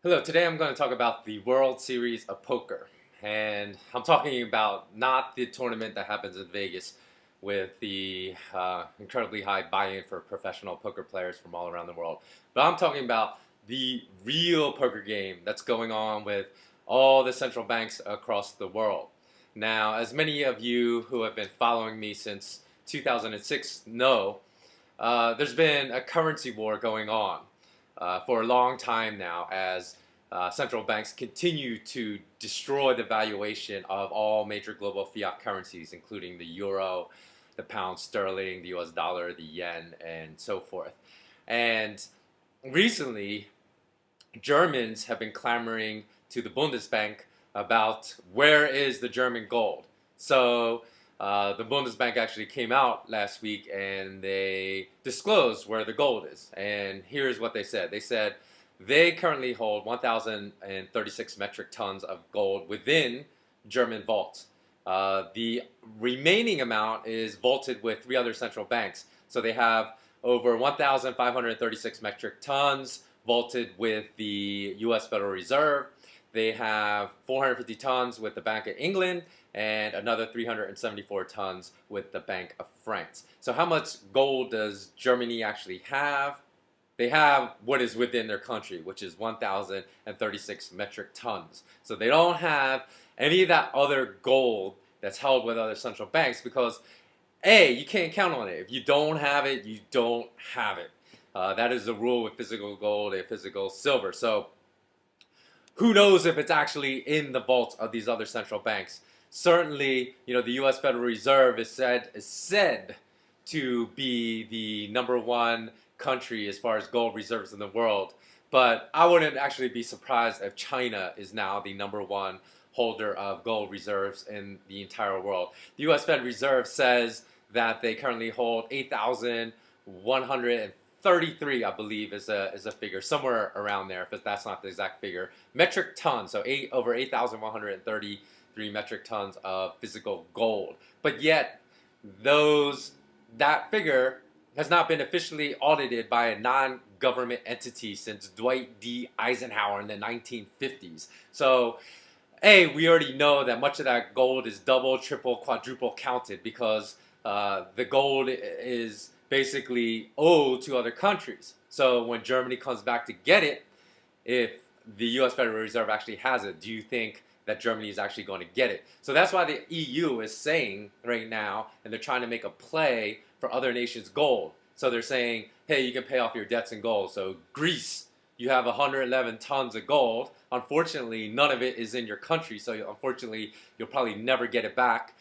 Hello, today I'm going to talk about the World Series of Poker. And I'm talking about not the tournament that happens in Vegas with the incredibly high buy-in for professional poker players from all around the world. But I'm talking about the real poker game that's going on with all the central banks across the world. Now, as many of you who have been following me since 2006 know, there's been a currency war going on for a long time now as central banks continue to destroy the valuation of all major global fiat currencies, including the euro, the pound sterling, the US dollar, the yen, and so forth. And recently, Germans have been clamoring to the Bundesbank about where is the German gold. So the Bundesbank actually came out last week and they disclosed where the gold is. And here's what they said. They said they currently hold 1,036 metric tons of gold within German vaults. The remaining amount is vaulted with three other central banks. So they have over 1,536 metric tons vaulted with the US Federal Reserve. They have 450 tons with the Bank of England and another 374 tons with the Bank of France. So how much gold does Germany actually have? They have what is within their country, which is 1,036 metric tons. So they don't have any of that other gold that's held with other central banks because, A, you can't count on it. If you don't have it, you don't have it. That is the rule with physical gold and physical silver. So who knows if it's actually in the vaults of these other central banks? Certainly, the U.S. Federal Reserve is said to be the number one country as far as gold reserves in the world. But I wouldn't actually be surprised if China is now the number one holder of gold reserves in the entire world. The U.S. Federal Reserve says that they currently hold 8,133, I believe, is a figure, somewhere around there, if that's not the exact figure, metric tons, so over 8,133 metric tons of physical gold. But yet, that figure has not been officially audited by a non-government entity since Dwight D. Eisenhower in the 1950s. So, we already know that much of that gold is double, triple, quadruple counted because the gold is basically owed to other countries. So when Germany comes back to get it, if the U.S. Federal Reserve actually has it, do you think that Germany is actually going to get it? So that's why the EU is saying right now, and they're trying to make a play for other nations' gold. So they're saying, hey, you can pay off your debts in gold. So Greece, you have 111 tons of gold. Unfortunately, none of it is in your country. So unfortunately, you'll probably never get it back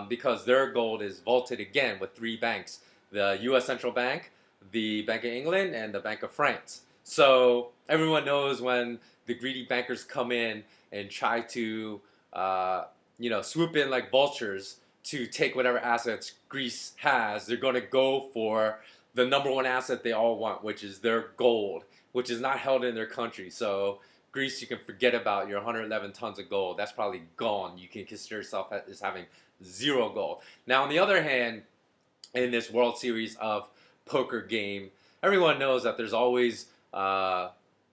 because their gold is vaulted again with three banks: the U.S. Central Bank, the Bank of England, and the Bank of France. So everyone knows when the greedy bankers come in and try to, swoop in like vultures to take whatever assets Greece has, they're going to go for the number one asset they all want, which is their gold, which is not held in their country. So Greece, you can forget about your 111 tons of gold. That's probably gone. You can consider yourself as having zero gold. Now, on the other hand, in this World Series of Poker game, everyone knows that there's always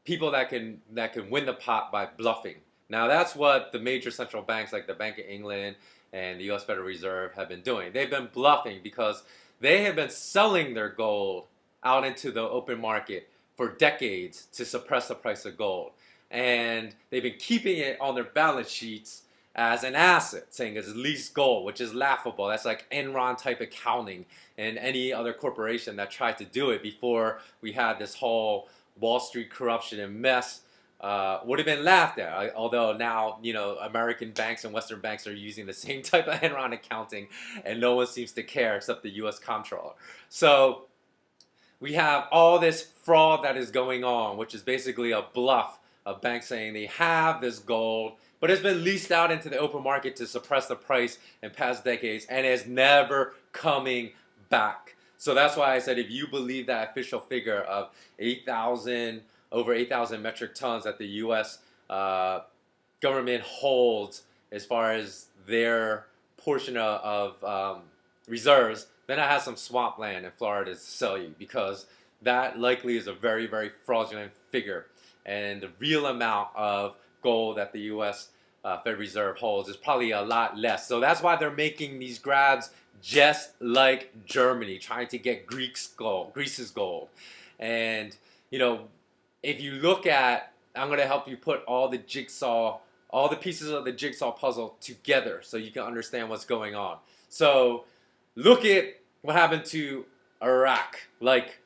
people that can win the pot by bluffing. Now that's what the major central banks like the Bank of England and the U.S. Federal Reserve have been doing. They've been bluffing because they have been selling their gold out into the open market for decades to suppress the price of gold. And they've been keeping it on their balance sheets as an asset, saying it's leased gold, which is laughable. That's like Enron type accounting and any other corporation that tried to do it before we had this whole Wall Street corruption and mess would have been laughed at. Although now, American banks and Western banks are using the same type of Enron accounting and no one seems to care except the U.S. comptroller. So we have all this fraud that is going on, which is basically a bluff of banks saying they have this gold, but it's been leased out into the open market to suppress the price in past decades and is never coming back. So that's why I said if you believe that official figure of over 8,000 metric tons that the U.S. Government holds as far as their portion of reserves, then I have some swampland in Florida to sell you because that likely is a very, very fraudulent figure. and the real amount of gold that the U.S. Fed Reserve holds is probably a lot less. So that's why they're making these grabs just like Germany, trying to get Greece's gold. And, you know, if you look at, I'm going to help you put all the pieces of the jigsaw puzzle together so you can understand what's going on. So look at what happened to Iraq. Like,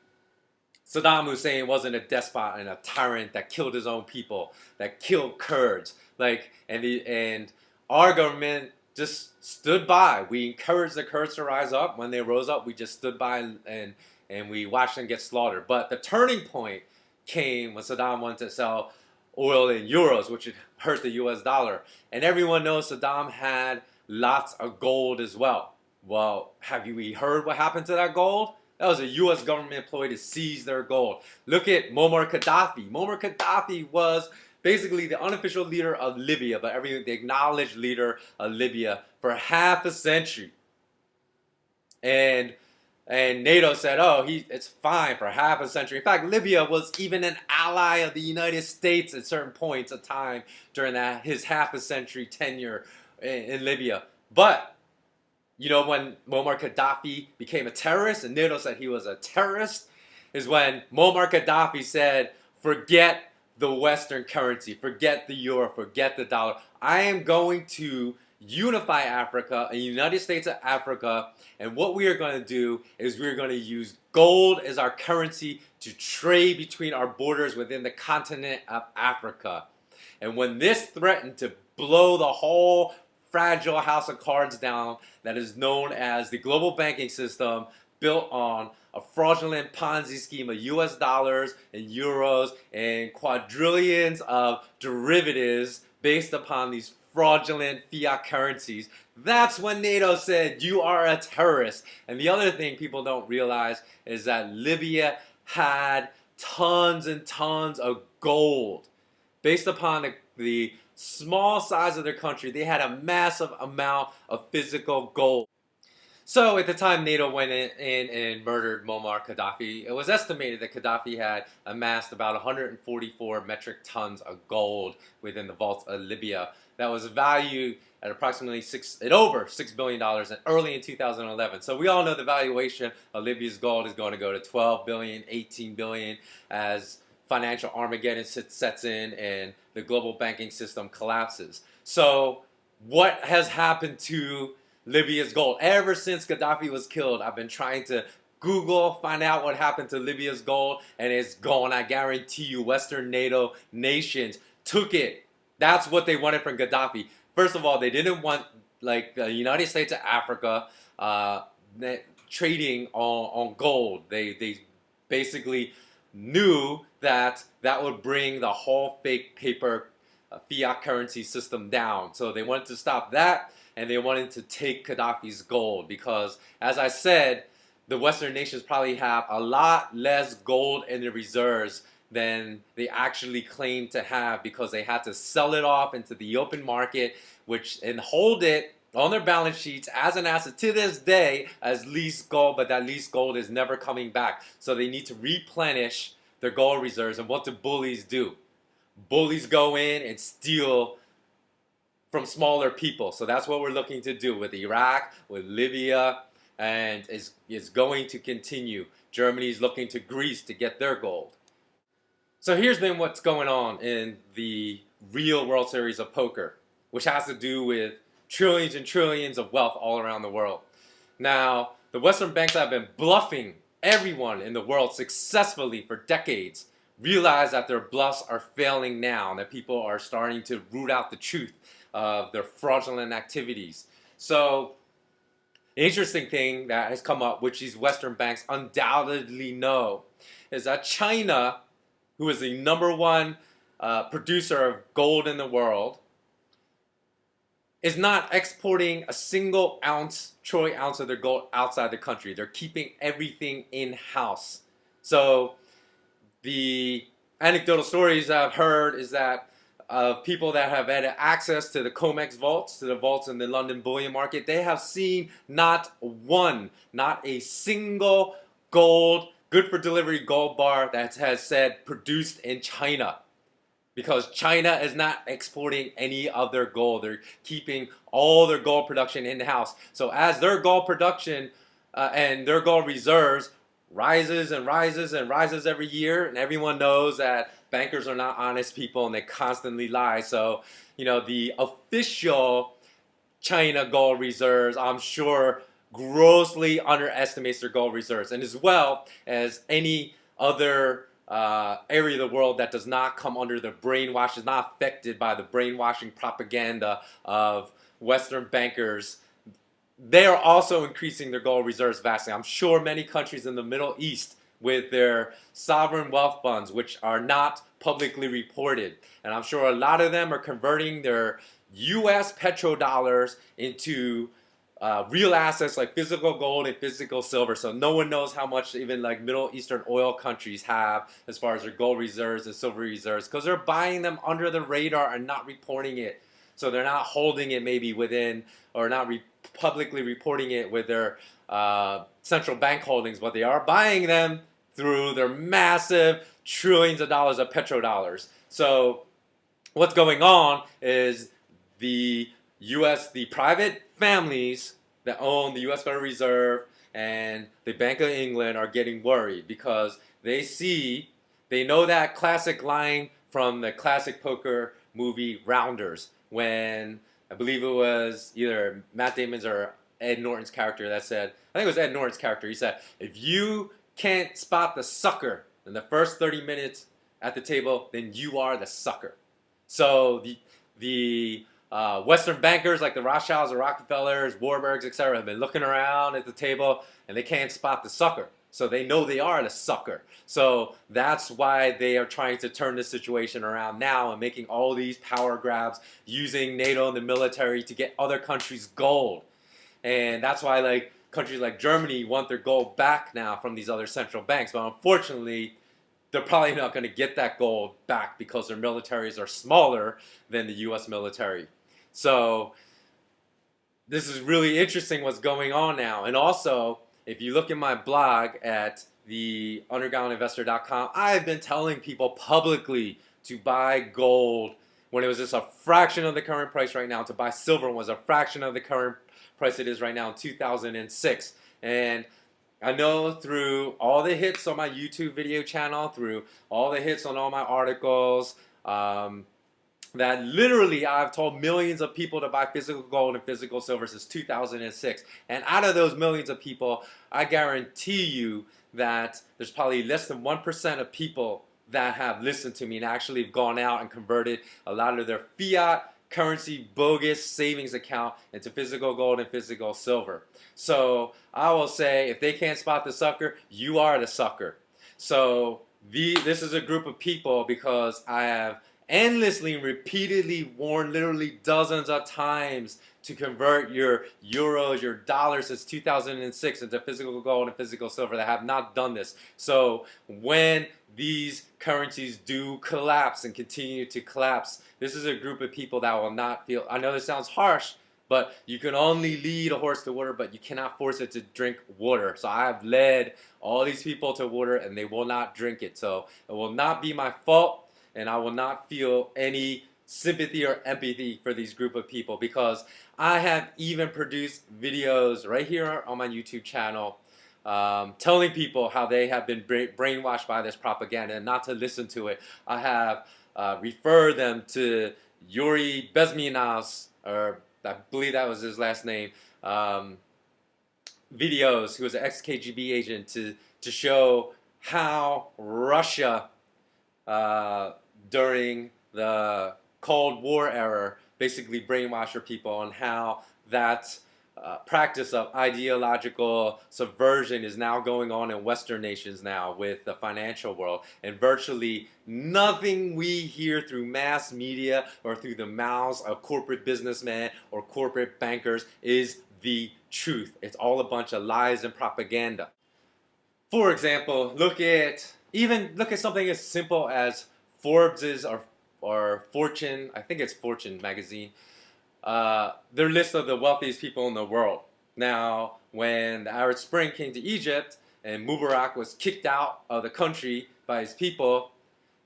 Saddam Hussein wasn't a despot and a tyrant that killed his own people, that killed Kurds. Like, and our government just stood by. We encouraged the Kurds to rise up. When they rose up, we just stood by and we watched them get slaughtered. But the turning point came when Saddam wanted to sell oil in euros, which would hurt the US dollar. And everyone knows Saddam had lots of gold as well. Well, have you heard what happened to that gold? That was a U.S. government employee to seize their gold. Look at Muammar Gaddafi. Muammar Gaddafi was basically the unofficial leader of Libya, but the acknowledged leader of Libya for half a century. And NATO said, oh, it's fine for half a century. In fact, Libya was even an ally of the United States at certain points of time during his half a century tenure in Libya. But you know, when Muammar Gaddafi became a terrorist and NATO said he was a terrorist, is when Muammar Gaddafi said, forget the Western currency, forget the euro, forget the dollar. I am going to unify Africa, a United States of Africa, and what we are going to do is we're going to use gold as our currency to trade between our borders within the continent of Africa. And when this threatened to blow the whole fragile house of cards down that is known as the global banking system, built on a fraudulent Ponzi scheme of US dollars and euros and quadrillions of derivatives based upon these fraudulent fiat currencies. That's when NATO said, you are a terrorist. And the other thing people don't realize is that Libya had tons and tons of gold. Based upon the small size of their country, they had a massive amount of physical gold. So at the time NATO went in and murdered Muammar Gaddafi, it was estimated that Gaddafi had amassed about 144 metric tons of gold within the vaults of Libya. That was valued at approximately over $6 billion early in 2011. So we all know the valuation of Libya's gold is going to go to 12 billion, 18 billion as financial Armageddon sets in and the global banking system collapses. So what has happened to Libya's gold? Ever since Gaddafi was killed, I've been trying to Google, find out what happened to Libya's gold, and it's gone. I guarantee you, Western NATO nations took it. That's what they wanted from Gaddafi. First of all, they didn't want like the United States of Africa trading on gold. They basically knew that would bring the whole fake paper fiat currency system down. So they wanted to stop that, and they wanted to take Gaddafi's gold because, as I said, the Western nations probably have a lot less gold in their reserves than they actually claim to have because they had to sell it off into the open market, and hold it on their balance sheets as an asset to this day as leased gold, but that leased gold is never coming back. So they need to replenish their gold reserves. And what do bullies do? Bullies go in and steal from smaller people. So that's what we're looking to do with Iraq, with Libya, and is going to continue. Germany's looking to Greece to get their gold. So here's been what's going on in the real World Series of Poker, which has to do with trillions and trillions of wealth all around the world. Now, the Western banks have been bluffing everyone in the world successfully for decades, realize that their bluffs are failing now and that people are starting to root out the truth of their fraudulent activities. So, an interesting thing that has come up, which these Western banks undoubtedly know, is that China, who is the #1 producer of gold in the world, is not exporting a single troy ounce of their gold outside the country. They're keeping everything in-house. So the anecdotal stories I've heard is that people that have had access to the COMEX vaults, to the vaults in the London bullion market, they have seen not a single gold, good for delivery gold bar that has said produced in China. because China is not exporting any of their gold. They're keeping all their gold production in-house. So as their gold production and their gold reserves rises and rises and rises every year, and everyone knows that bankers are not honest people and they constantly lie. So, the official China gold reserves, I'm sure, grossly underestimates their gold reserves, and as well as any other area of the world that does not come under the brainwash, is not affected by the brainwashing propaganda of Western bankers. They are also increasing their gold reserves vastly. I'm sure many countries in the Middle East with their sovereign wealth funds, which are not publicly reported, and I'm sure a lot of them are converting their U.S. petrodollars into real assets like physical gold and physical silver. So no one knows how much even like Middle Eastern oil countries have as far as their gold reserves and silver reserves, because they're buying them under the radar and not reporting it. So they're not holding it maybe within, or not publicly reporting it with their central bank holdings, but they are buying them through their massive trillions of dollars of petrodollars. So what's going on is the the private families that own the U.S. Federal Reserve and the Bank of England are getting worried because they know that classic line from the classic poker movie Rounders, when I believe it was either Matt Damon's or Ed Norton's character that said, I think it was Ed Norton's character, he said, if you can't spot the sucker in the first 30 minutes at the table, then you are the sucker. So the Western bankers like the Rothschilds, the Rockefellers, Warburgs, etc. have been looking around at the table and they can't spot the sucker. So they know they are the sucker. So that's why they are trying to turn the situation around now and making all these power grabs using NATO and the military to get other countries gold. And that's why like countries like Germany want their gold back now from these other central banks. But unfortunately, they're probably not going to get that gold back because their militaries are smaller than the U.S. military. So this is really interesting what's going on now. And also, if you look at my blog at the undergroundinvestor.com, I've been telling people publicly to buy gold when it was just a fraction of the current price right now, to buy silver when it was a fraction of the current price it is right now in 2006. And I know through all the hits on my YouTube video channel, through all the hits on all my articles, that literally I've told millions of people to buy physical gold and physical silver since 2006. And out of those millions of people, I guarantee you that there's probably less than 1% of people that have listened to me and actually have gone out and converted a lot of their fiat currency bogus savings account into physical gold and physical silver. So I will say, if they can't spot the sucker, you are the sucker. So this is a group of people, because I have endlessly and repeatedly warned literally dozens of times to convert your euros, your dollars since 2006 into physical gold and physical silver, that have not done this. So when these currencies do collapse and continue to collapse, this is a group of people that will not feel, I know this sounds harsh, but you can only lead a horse to water, but you cannot force it to drink water. So I have led all these people to water and they will not drink it. So it will not be my fault, and I will not feel any sympathy or empathy for these group of people, because I have even produced videos right here on my YouTube channel telling people how they have been brainwashed by this propaganda and not to listen to it. I have referred them to Yuri Bezmenov's, or I believe that was his last name, videos, who was an ex-KGB agent, to show how Russia during the Cold War era basically brainwashed your people, and how that practice of ideological subversion is now going on in Western nations now with the financial world. And virtually nothing we hear through mass media or through the mouths of corporate businessmen or corporate bankers is the truth. It's all a bunch of lies and propaganda. For example, look at something as simple as Forbes's or Fortune, I think it's Fortune magazine, their list of the wealthiest people in the world. Now, when the Arab Spring came to Egypt and Mubarak was kicked out of the country by his people,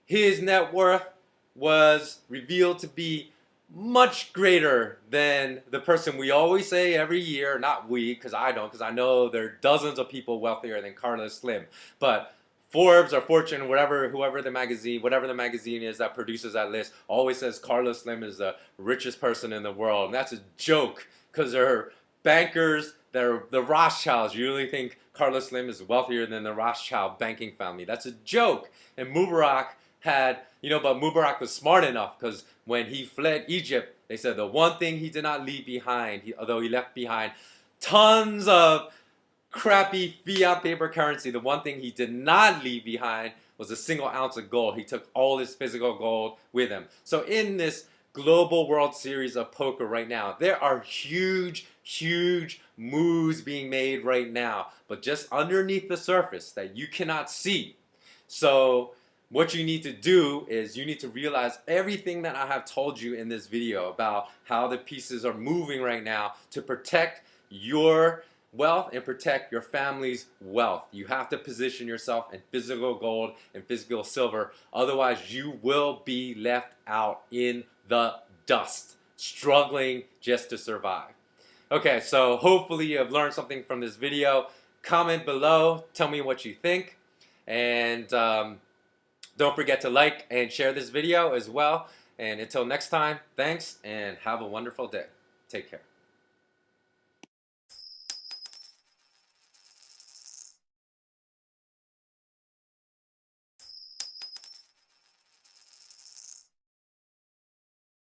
his net worth was revealed to be much greater than the person we always say every year. Not we, because I don't, because I know there are dozens of people wealthier than Carlos Slim. But Forbes or Fortune, whatever the magazine is that produces that list, always says Carlos Slim is the richest person in the world. And that's a joke, because they're bankers, they're the Rothschilds. You really think Carlos Slim is wealthier than the Rothschild banking family? That's a joke. And Mubarak had, but Mubarak was smart enough, because when he fled Egypt, they said the one thing he did not leave behind, although he left behind tons of crappy fiat paper currency, the one thing he did not leave behind was a single ounce of gold. He took all his physical gold with him. So in this global World Series of poker right now, there are huge moves being made right now, but just underneath the surface that you cannot see. So what you need to do is you need to realize everything that I have told you in this video about how the pieces are moving right now to protect your wealth and protect your family's wealth. You have to position yourself in physical gold and physical silver. Otherwise, you will be left out in the dust, struggling just to survive. Okay, so hopefully you have learned something from this video. Comment below, tell me what you think, and don't forget to like and share this video as well. And until next time, thanks and have a wonderful day. Take care.